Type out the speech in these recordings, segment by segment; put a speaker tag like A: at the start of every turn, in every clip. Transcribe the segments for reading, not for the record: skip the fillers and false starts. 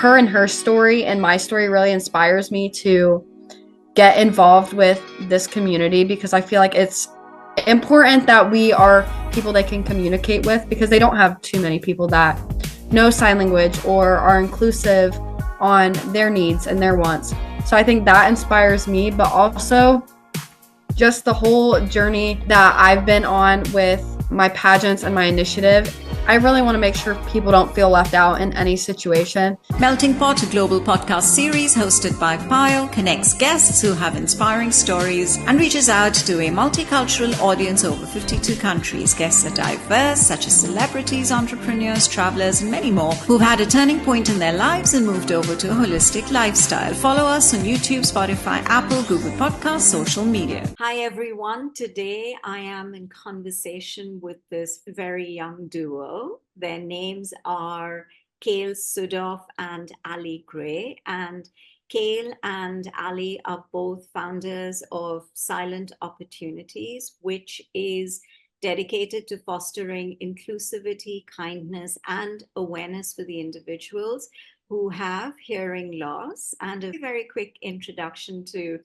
A: her and her story and my story really inspires me to get involved with this community, because I feel like it's important that we are people they can communicate with, because they don't have too many people that know sign language or are inclusive on their needs and their wants. So I think that inspires me, but also just the whole journey that I've been on with my pageants and my initiative. I really want to make sure people don't feel left out in any situation.
B: Melting Pot, a global podcast series hosted by Payal, connects guests who have inspiring stories and reaches out to a multicultural audience over 52 countries. Guests are diverse, such as celebrities, entrepreneurs, travelers, and many more who've had a turning point in their lives and moved over to a holistic lifestyle. Follow us on YouTube, Spotify, Apple, Google Podcasts, social media. Hi everyone. Today I am in conversation with this very young duo. Their names are Kale Sudhoff and Allie Gray. And Kale and Allie are both founders of Silent Opportunities, which is dedicated to fostering inclusivity, kindness, and awareness for the individuals who have hearing loss. And a very quick introduction to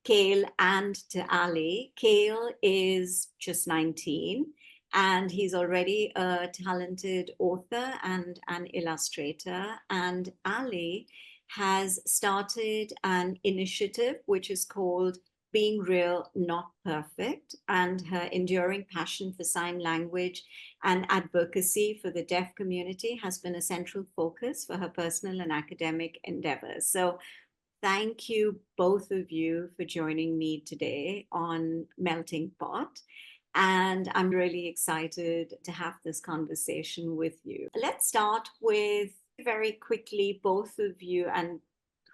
B: Kale and to Allie. Kale is just 19. And he's already a talented author and an illustrator. And Allie has started an initiative which is called Being Real, Not Perfect. And her enduring passion for sign language and advocacy for the deaf community has been a central focus for her personal and academic endeavors. So thank you, both of you, for joining me today on Melting Pot. And I'm really excited to have this conversation with you. Let's start with, very quickly, both of you and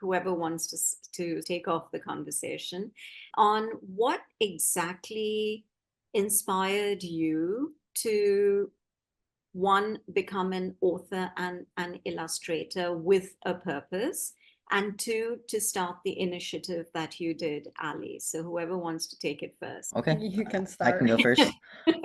B: whoever wants to take off the conversation, on what exactly inspired you to, one, become an author and an illustrator with a purpose, and two, to start the initiative that you did, Allie. So whoever wants to take it first.
C: Okay.
A: You can start.
C: I can go first.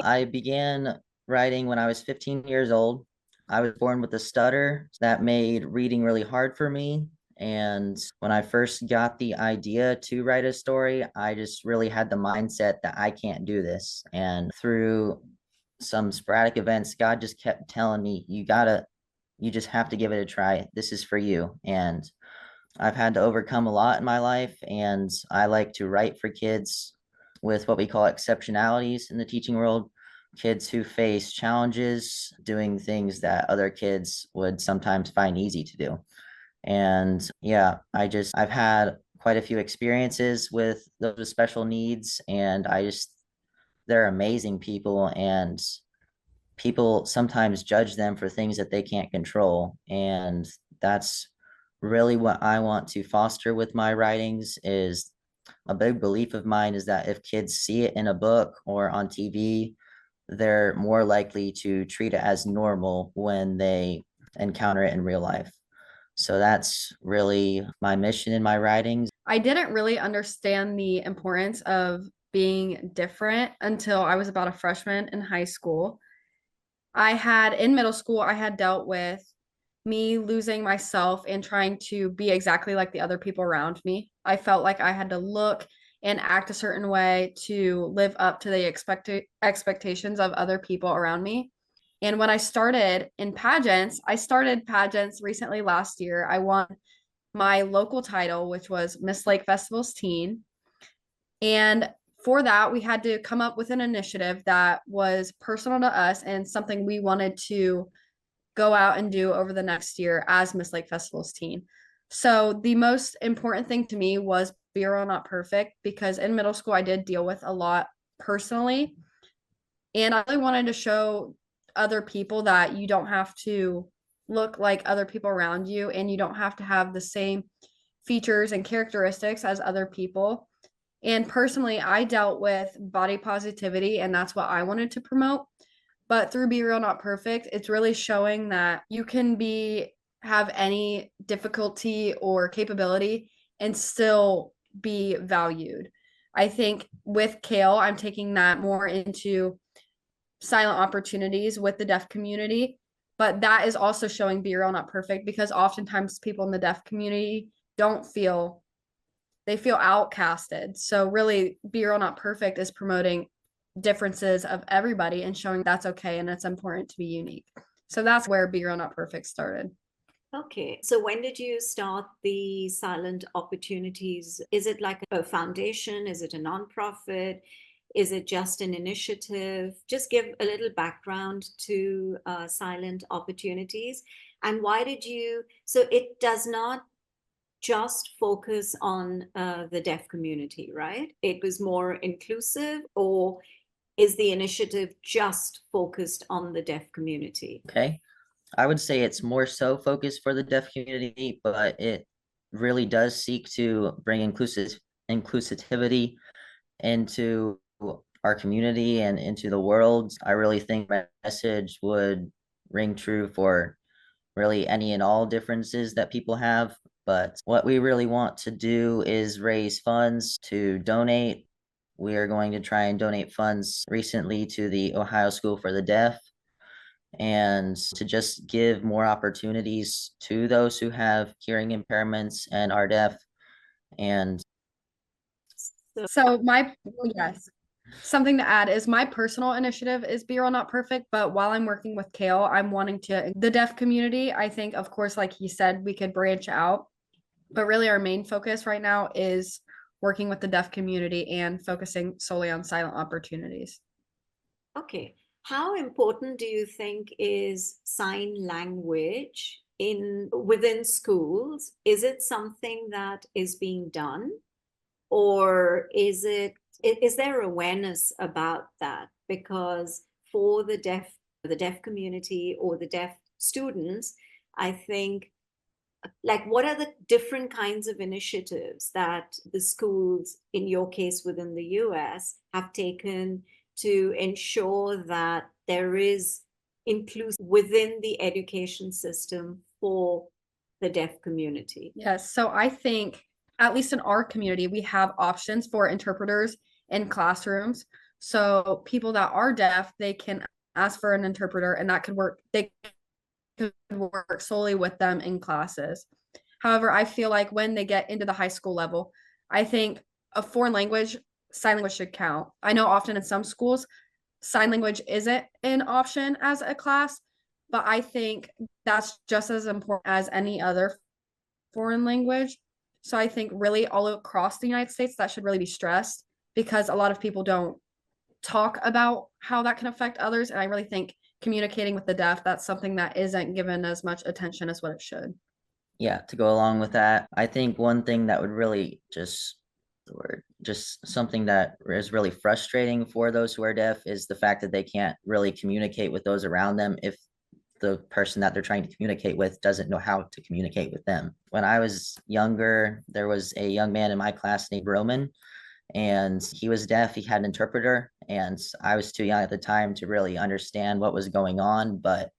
C: I began writing when I was 15 years old. I was born with a stutter that made reading really hard for me. And when I first got the idea to write a story, I just really had the mindset that I can't do this. And through some sporadic events, God just kept telling me, you just have to give it a try. This is for you. And I've had to overcome a lot in my life, and I like to write for kids with what we call exceptionalities in the teaching world, kids who face challenges doing things that other kids would sometimes find easy to do. And yeah, I've had quite a few experiences with those with special needs, and they're amazing people, and people sometimes judge them for things that they can't control. And that's really what I want to foster with my writings. Is a big belief of mine is that if kids see it in a book or on TV, they're more likely to treat it as normal when they encounter it in real life. So that's really my mission in my writings.
A: I didn't really understand the importance of being different until I was about a freshman in high school. In middle school, I had dealt with me losing myself and trying to be exactly like the other people around me. I felt like I had to look and act a certain way to live up to the expectations of other people around me. And when I started pageants recently last year. I won my local title, which was Miss Lake Festival's teen. And for that, we had to come up with an initiative that was personal to us and something we wanted to go out and do over the next year as Miss Lake Festival's teen. So the most important thing to me was Be Real, Not Perfect, because in middle school, I did deal with a lot personally. And I really wanted to show other people that you don't have to look like other people around you, and you don't have to have the same features and characteristics as other people. And personally, I dealt with body positivity, and that's what I wanted to promote. But through Be Real, Not Perfect, it's really showing that you can have any difficulty or capability and still be valued. I think with Kale, I'm taking that more into silent opportunities with the deaf community, But that is also showing Be Real Not Perfect, because oftentimes people in the deaf community don't feel, they feel outcasted. So really Be Real Not Perfect is promoting differences of everybody and showing that's okay and it's important to be unique. So that's where Be Real Not Perfect started.
B: Okay. So when did you start the Silent Opportunities? Is it like a foundation? Is it a nonprofit? Is it just an initiative? Just give a little background to Silent Opportunities. And why did you? So it does not just focus on the deaf community, right? It was more inclusive, or is the initiative just focused on the deaf community?
C: Okay. I would say it's more so focused for the deaf community, but it really does seek to bring inclusivity into our community and into the world. I really think my message would ring true for really any and all differences that people have. But what we really want to do is raise funds to donate. We are going to try and donate funds recently to the Ohio School for the Deaf, and to just give more opportunities to those who have hearing impairments and are deaf. And
A: So my, yes, something to add is my personal initiative is Be Real Not Perfect, but while I'm working with Kale, I'm wanting to the deaf community. I think, of course, like he said, we could branch out, but really our main focus right now is working with the deaf community and focusing solely on silent opportunities.
B: Okay. How important do you think is sign language in within schools? Is it something that is being done, or is there awareness about that? Because for the deaf community or the deaf students, I think, like, what are the different kinds of initiatives that the schools, in your case within the US, have taken to ensure that there is inclusion within the education system for the deaf community?
A: Yes. So I think, at least in our community, we have options for interpreters in classrooms. So people that are deaf, they can ask for an interpreter and that could work. They could work solely with them in classes. However, I feel like when they get into the high school level, I think a foreign language, sign language should count. I know often in some schools, sign language isn't an option as a class, but I think that's just as important as any other foreign language. So I think really all across the United States, that should really be stressed, because a lot of people don't talk about how that can affect others. And I really think communicating with the deaf, that's something that isn't given as much attention as what it should.
C: yeah, to go along with that, I think one thing that would really just something that is really frustrating for those who are deaf is the fact that they can't really communicate with those around them if the person that they're trying to communicate with doesn't know how to communicate with them. When I was younger, there was a young man in my class named Roman, and he was deaf. He had an interpreter, and I was too young at the time to really understand what was going on, but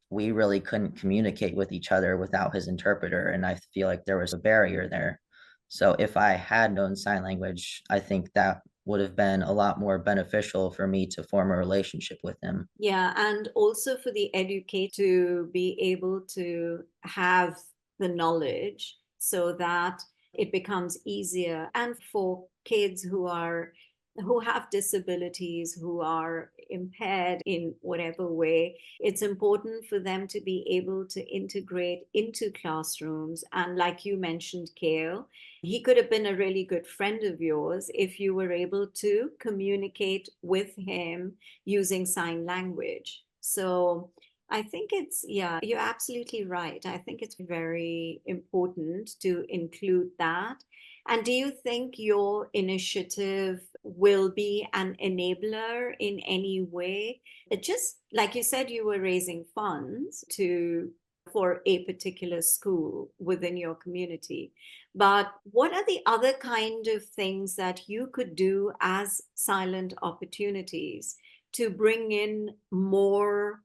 C: we really couldn't communicate with each other without his interpreter. And I feel like there was a barrier there. So if I had known sign language, I think that would have been a lot more beneficial for me to form a relationship with him.
B: Yeah, and also for the educator to be able to have the knowledge so that it becomes easier. And for kids who have disabilities, who are impaired in whatever way, it's important for them to be able to integrate into classrooms. And like you mentioned, Kale, he could have been a really good friend of yours if you were able to communicate with him using sign language. So I think it's, yeah, you're absolutely right. I think it's very important to include that. And do you think your initiative will be an enabler in any way? It just, like you said, you were raising funds to for a particular school within your community. But what are the other kind of things that you could do as silent opportunities to bring in more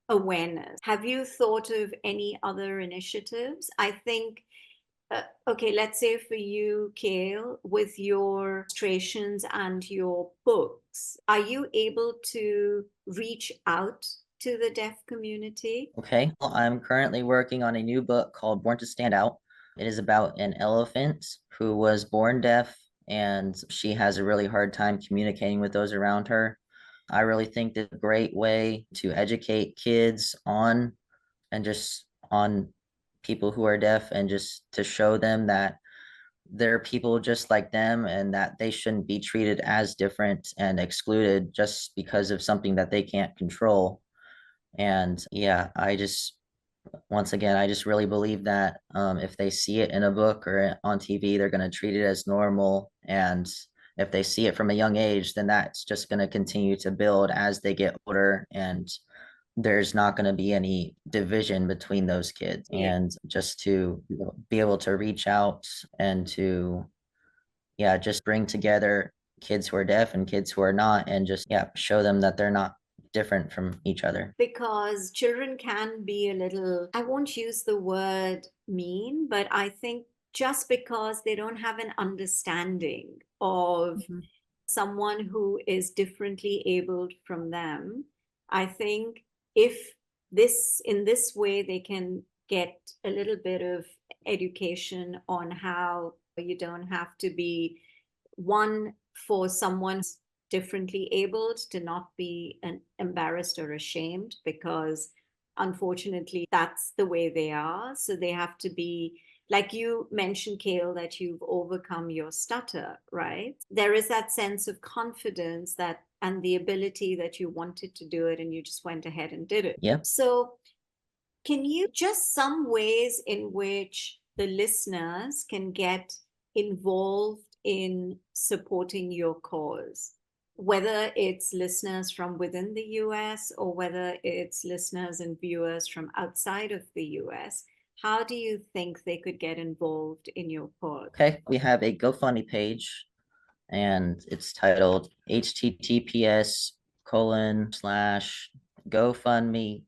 B: awareness? Have you thought of any other initiatives? I think, okay, let's say for you, Kale, with your illustrations and your books, are you able to reach out to the deaf community?
C: Okay, well, I'm currently working on a new book called Born to Stand Out. It is about an elephant who was born deaf and she has a really hard time communicating with those around her. I really think that a great way to educate kids on and just on people who are deaf and just to show them that they're people just like them and that they shouldn't be treated as different and excluded just because of something that they can't control. And yeah, once again, I just really believe that if they see it in a book or on TV, they're going to treat it as normal. And if they see it from a young age, then that's just going to continue to build as they get older. And there's not going to be any division between those kids.
B: Yeah.
C: And just to be able to reach out and to, yeah, just bring together kids who are deaf and kids who are not, and just, yeah, show them that they're not different from each other.
B: Because children can be a little, I won't use the word mean, but I think just because they don't have an understanding of
A: Mhm.
B: someone who is differently abled from them, I think if in this way they can get a little bit of education on how you don't have to be one for someone differently abled to not be embarrassed or ashamed, because unfortunately that's the way they are. So they have to be, like you mentioned, Kale, that you've overcome your stutter, right? There is that sense of confidence that and the ability that you wanted to do it and you just went ahead and did it.
C: Yep.
B: So can you just some ways in which the listeners can get involved in supporting your cause, whether it's listeners from within the US or whether it's listeners and viewers from outside of the US? How do you think they could get involved in your cause?
C: Okay, we have a GoFundMe page and it's titled https://GoFundMe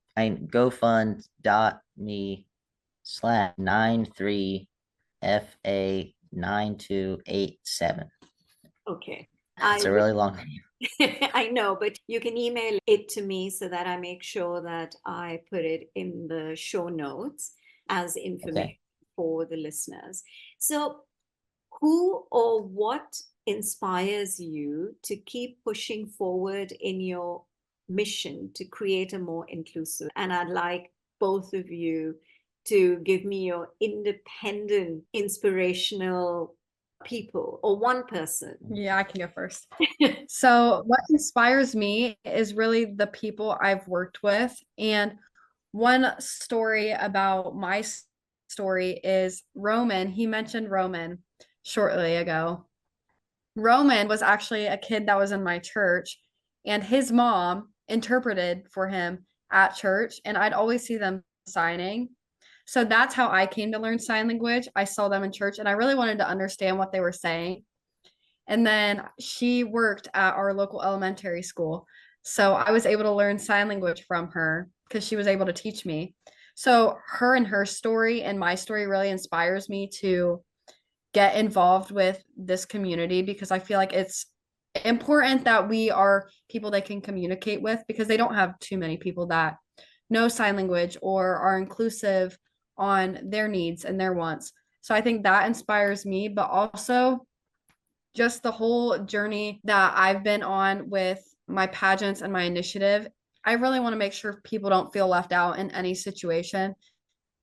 C: GoFund.me/93FA9287.
B: Okay.
C: It's a really long name.
B: I know, but you can email it to me so that I make sure that I put it in the show notes as information
C: Okay.
B: for the listeners. So, who or what inspires you to keep pushing forward in your mission to create a more inclusive? And I'd like both of you to give me your independent, inspirational people or one person.
A: Yeah, I can go first. So, what inspires me is really the people I've worked with. And one story about my story is Roman. He mentioned Roman shortly ago. Roman was actually a kid that was in my church, and his mom interpreted for him at church, and I'd always see them signing. So that's how I came to learn sign language. I saw them in church, and I really wanted to understand what they were saying. And then she worked at our local elementary school. So I was able to learn sign language from her because she was able to teach me. So her and her story and my story really inspires me to get involved with this community because I feel like it's important that we are people they can communicate with because they don't have too many people that know sign language or are inclusive on their needs and their wants. So I think that inspires me, but also just the whole journey that I've been on with my pageants and my initiative. I really want to make sure people don't feel left out in any situation.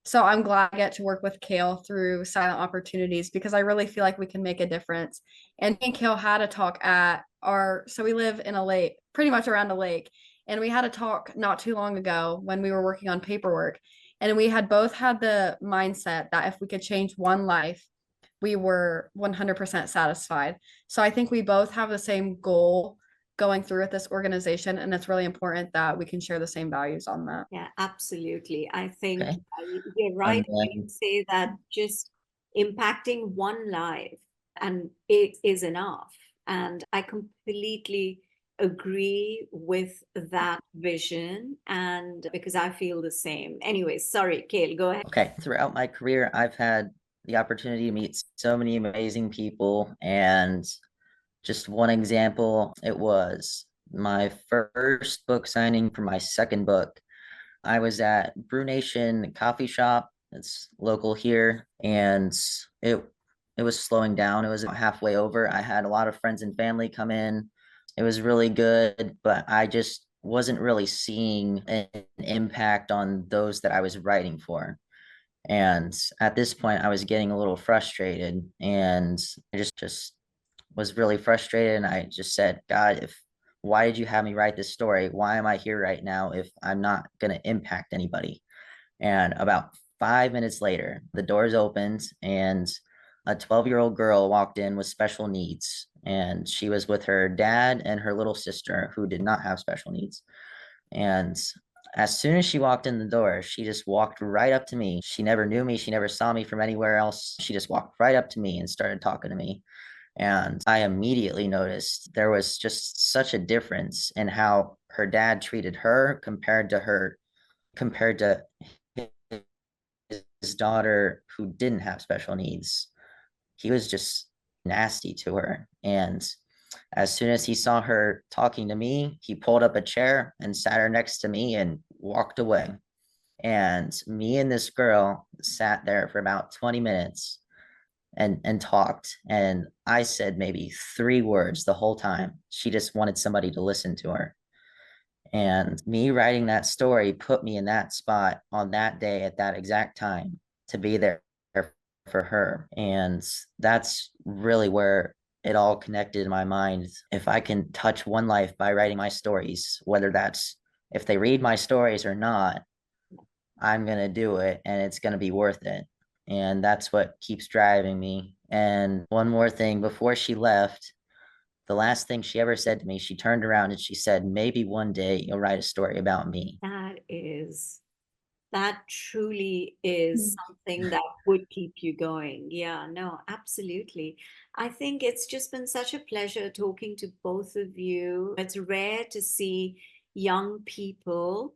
A: So I'm glad I get to work with Kale through Silent Opportunities because I really feel like we can make a difference. And me and Kale had a talk at so we live in a lake, pretty much around a lake. And we had a talk not too long ago when we were working on paperwork. And we had both had the mindset that if we could change one life, we were 100% satisfied. So I think we both have the same goal going through with this organization. And it's really important that we can share the same values on that.
B: Yeah, absolutely. I think
C: Okay.
B: you're right
C: And
B: when you say that just impacting one life and it is enough. And I completely agree with that vision. And because I feel the same. Anyways, sorry, Kale, go ahead.
C: okay, throughout my career, I've had the opportunity to meet so many amazing people. And just one example, it was my first book signing for my second book. I was at Brew Nation Coffee Shop. It's local here, and it it was slowing down. It was about halfway over. I had a lot of friends and family come in. It was really good, but I just wasn't really seeing an impact on those that I was writing for. And at this point, I was getting a little frustrated, and I just was really frustrated. And I just said, God, if why did you have me write this story? Why am I here right now if I'm not going to impact anybody? And about 5 minutes later, the doors opened and a 12-year-old girl walked in with special needs. And she was with her dad and her little sister who did not have special needs. And as soon as she walked in the door, she just walked right up to me. She never knew me. She never saw me from anywhere else. She just walked right up to me and started talking to me. And I immediately noticed there was just such a difference in how her dad treated her compared to his daughter who didn't have special needs. He was just nasty to her. And as soon as he saw her talking to me, he pulled up a chair and sat her next to me and walked away. And me and this girl sat there for about 20 minutes and talked. And I said maybe 3 words the whole time. She just wanted somebody to listen to her. And me writing that story put me in that spot on that day at that exact time to be there for her. And that's really where it all connected in my mind. If I can touch one life by writing my stories, whether that's if they read my stories or not, I'm going to do it and it's going to be worth it. And that's what keeps driving me. And one more thing, before she left, the last thing she ever said to me, she turned around and she said, maybe one day you'll write a story about me.
B: That truly is something that would keep you going. Yeah, no, absolutely. I think it's just been such a pleasure talking to both of you. It's rare to see young people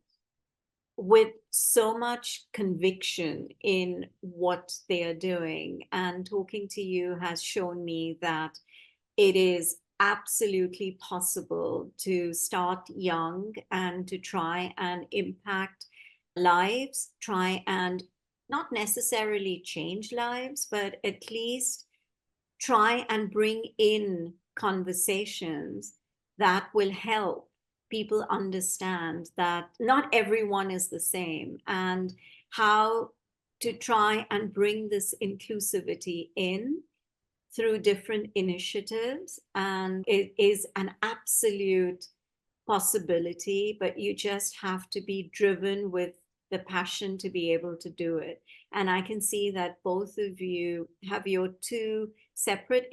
B: with so much conviction in what they are doing. And talking to you has shown me that it is absolutely possible to start young and to try and impact lives, try and not necessarily change lives, but at least try and bring in conversations that will help people understand that not everyone is the same, and how to try and bring this inclusivity in through different initiatives. And it is an absolute possibility, but you just have to be driven with the passion to be able to do it. And I can see that both of you have your two separate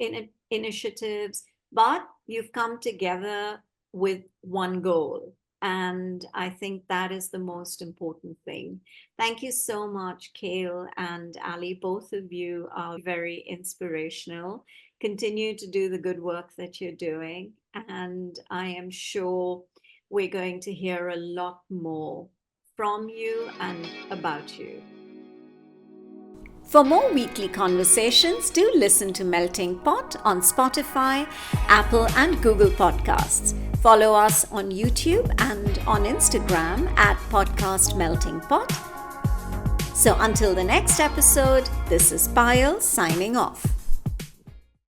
B: initiatives, but you've come together with one goal. And I think that is the most important thing. Thank you so much, Kale and Allie. Both of you are very inspirational. Continue to do the good work that you're doing. And I am sure we're going to hear a lot more from you and about you. For more weekly conversations, do listen to Melting Pot on Spotify, Apple, and Google Podcasts. Follow us on YouTube and on Instagram at Podcast Melting Pot. So until the next episode, this is Payal signing off.